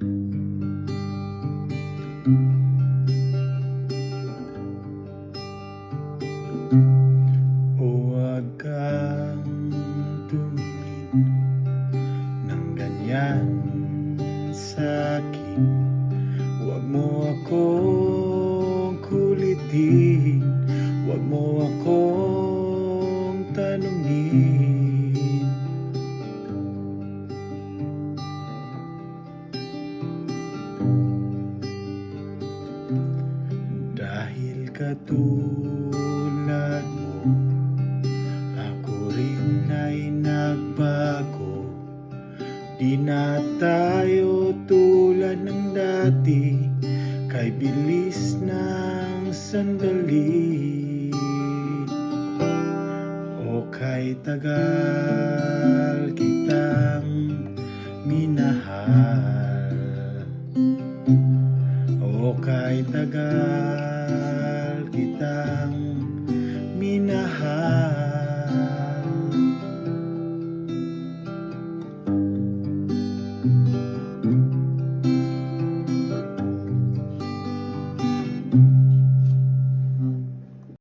Huwag kang tumingin ng ganyan sa'kin. Huwag mo akong kulitin, huwag mo akong tanungin. Dahil katulad mo, ako rin ay nagbago. Di na tayo tulad ng dati, kay bilis ng sandali, o kay tagal kitang minahal, o kay tagal